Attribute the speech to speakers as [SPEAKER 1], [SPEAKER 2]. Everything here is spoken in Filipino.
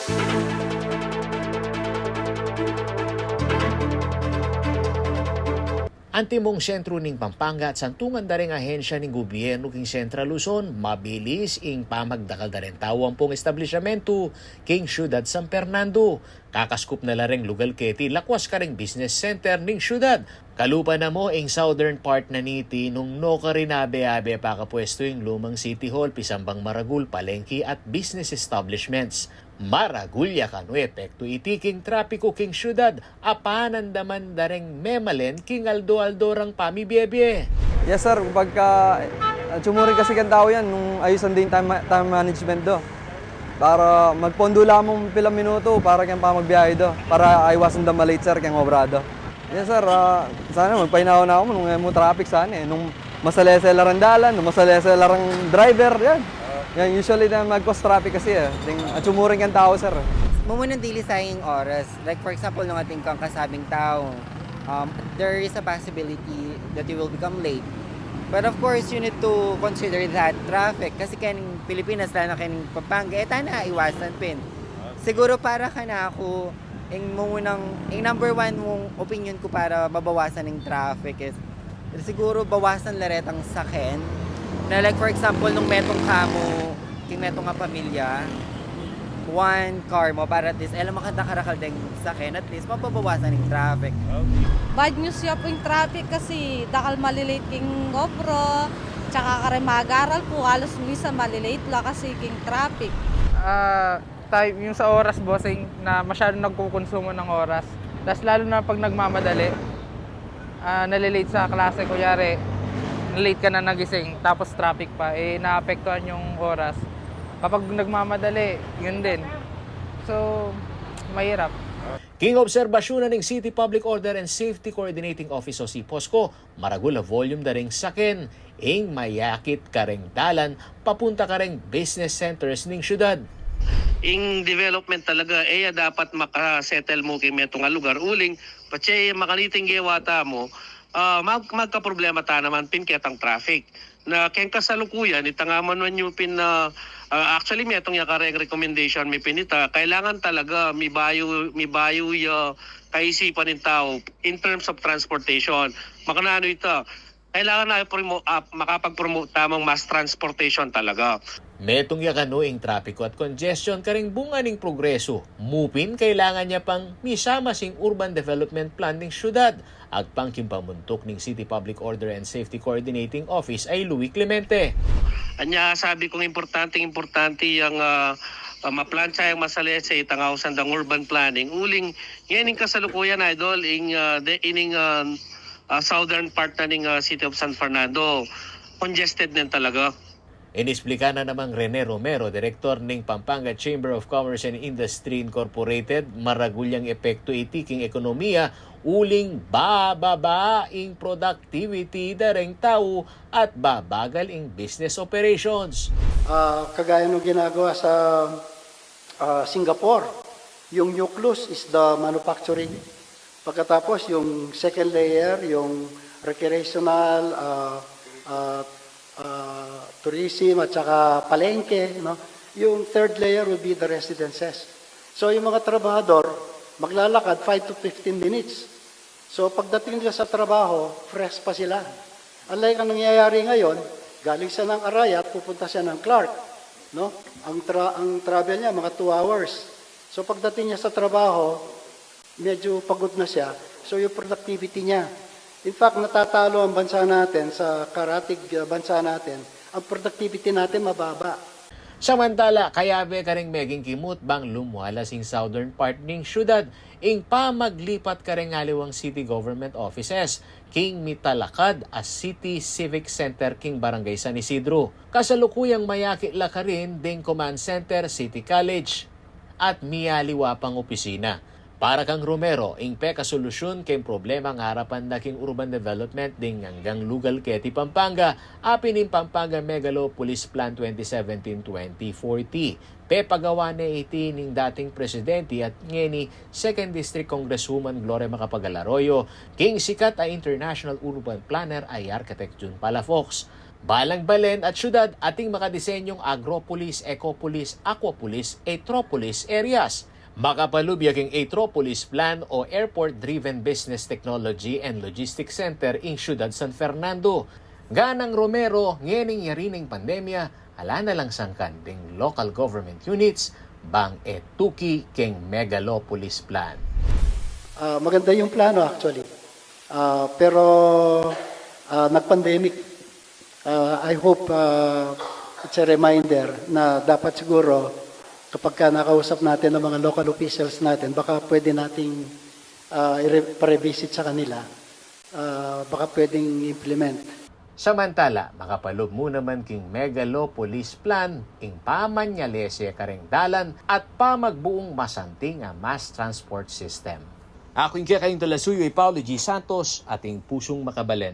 [SPEAKER 1] Antimong sentro ning Pampanga at santungan daring ahensya ning gobyerno king Sentral Luzon, mabilis ing pamagdakal da rin tawang pong establishmento king syudad San Fernando. Kakaskup na lareng lugal keti lakwas ka ring business center ning syudad. Kalupa na mo ing southern part na niti nung no ka rin abe-abe pakapwesto yung lumang City Hall, Pisambang Maragul, Palengke at business establishments. Maragulya kanu epekto itiking trapiko king syudad, apanan daman dareng memalen king aldo-aldo rang pamibiyebye.
[SPEAKER 2] Yes sir, pagka tsumurin kasi kan tao yan, nung ayusan din time management do. Para magpondo lamang pilang minuto para kang pamagbiyahe do. Para iwasan da malate sir kang obrado. Yes sir, sana magpainaw na ako nung mo traffic sana eh. Nung masalesela ang dalan, nung masalesela ang driver, yan. Yan, usually na mag-cause traffic kasi eh. Tsumurin kan tao sir.
[SPEAKER 3] Mumunang dili sa iyong oras. Like for example, nung ating kang kasabing tao, there is a possibility that you will become late. But of course, you need to consider that traffic. Kasi kaning Pilipinas, lalo na kaning Pampanga, tana iwasan pin. Siguro para ka na ako, yung number one mong opinion ko para mabawasan ng traffic is siguro bawasan laretang saken. Na like for example, nung metong kamo, king metong nga pamilya, one car mo para at least, alam makatakarakal din saken, at least mapabawasan ng traffic.
[SPEAKER 4] Bad news ya po yung traffic kasi dakal malilate king gopro, tsaka kare mag-aral po, halos misa malilate la kasi king traffic.
[SPEAKER 5] Yung sa oras bossing na masyadong nagkukonsumo ng oras. Tapos lalo na pag nagmamadali, nalilate sa klase, kunyari, late ka na nagising, tapos traffic pa, naapektuhan yung oras. Kapag nagmamadali, yun din. So, mahirap.
[SPEAKER 1] King obserbasyon na ng City Public Order and Safety Coordinating Office o CPOSCO, maragula volume da ring saken, ing mayakit ka ring dalan, papunta ka ring business centers ning syudad.
[SPEAKER 6] Ing development talaga, dapat makasettle mo kay metong nga lugar. Uling, patse makaniting gewata mo, magka-problema ta naman pinketang traffic. Na keng kasalukuyan, itangaman man yung actually may itong yakareng recommendation may pinita, kailangan talaga may bayo kaisipan ng tao in terms of transportation. Makanano ito, kailangan na makapag-promote tamang mass transportation talaga.
[SPEAKER 1] Metong yakano ing trapiko at congestion karing bunga ning progreso. Mupin kailangan niya pang misama sing urban development plan ning syudad. Agpang kimpamuntok ning City Public Order and Safety Coordinating Office ay Louie Clemente.
[SPEAKER 6] Anya sabi kong importante yung maplansya yung masalese itangawsan ng urban planning. Uling yan yung kasalukuyan idol ining southern part na ning City of San Fernando. Congested din talaga.
[SPEAKER 1] Inisplika na namang Rene Romero, Direktor ng Pampanga Chamber of Commerce and Industry Incorporated, maragulyang epekto itiking ekonomiya, uling bababa ing productivity dareng tao at babagal ing business operations.
[SPEAKER 7] Kagaya ng ginagawa sa Singapore, yung nucleus is the manufacturing. Pagkatapos yung second layer, yung recreational, tourism at saka palengke, no? Yung third layer will be the residences. So yung mga trabahador, maglalakad 5 to 15 minutes. So pagdating nila sa trabaho, fresh pa sila. Unlike ang nangyayari ngayon, galing siya ng Arayat, pupunta siya ng Clark. No? Ang travel niya, mga 2 hours. So pagdating niya sa trabaho, medyo pagod na siya. So yung productivity niya, in fact, natatalo ang bansa natin sa karatig bansa natin. Ang productivity natin mababa.
[SPEAKER 1] Samantala, kayabe ka ring meging kimut bang lumuwala sing southern part ning syudad ing pamaglipat ka ring aliwang city government offices king mitalakad as City Civic Center king Barangay San Isidro. Kasalukuyang mayaki la ka rin ding Command Center City College at miyaliwa pang opisina. Para kang Romero, ing peka solusyon kay problema ng harapan na king urban development ding hanggang lugal keti Pampanga, apin in Pampanga Megalopolis Plan 2017-2040. Pepagawa na iti ning dating presidente at ngeni 2nd District Congresswoman Gloria Macapagal Arroyo, king sikat ay international urban planner ay Architect Jun Palafox. Balang Balen at syudad ating makadisenyong Agropolis, Ecopolis, Aquapolis, Atropolis areas. Makapalubya king Atropolis Plan o Airport-Driven Business Technology and Logistics Center ing syudad San Fernando. Ganang Romero, ngening yarining pandemya, ala na lang sangkan ding local government units, bang etuki king Megalopolis Plan.
[SPEAKER 7] Maganda yung plano actually. Pero nag-pandemic. I hope it's a reminder na dapat siguro kapag nakausap natin ng mga local officials natin, baka pwede nating i-revisit sa kanila. Baka pwedeng implement.
[SPEAKER 1] Samantala, makapalub mo naman king Megalopolis Plan, ing pamanyalese kareng dalan at pamagbuong masanting nga mass transport system. Ako yung kayong talasuyo ay Paulo G. Santos, ating pusong makabalen.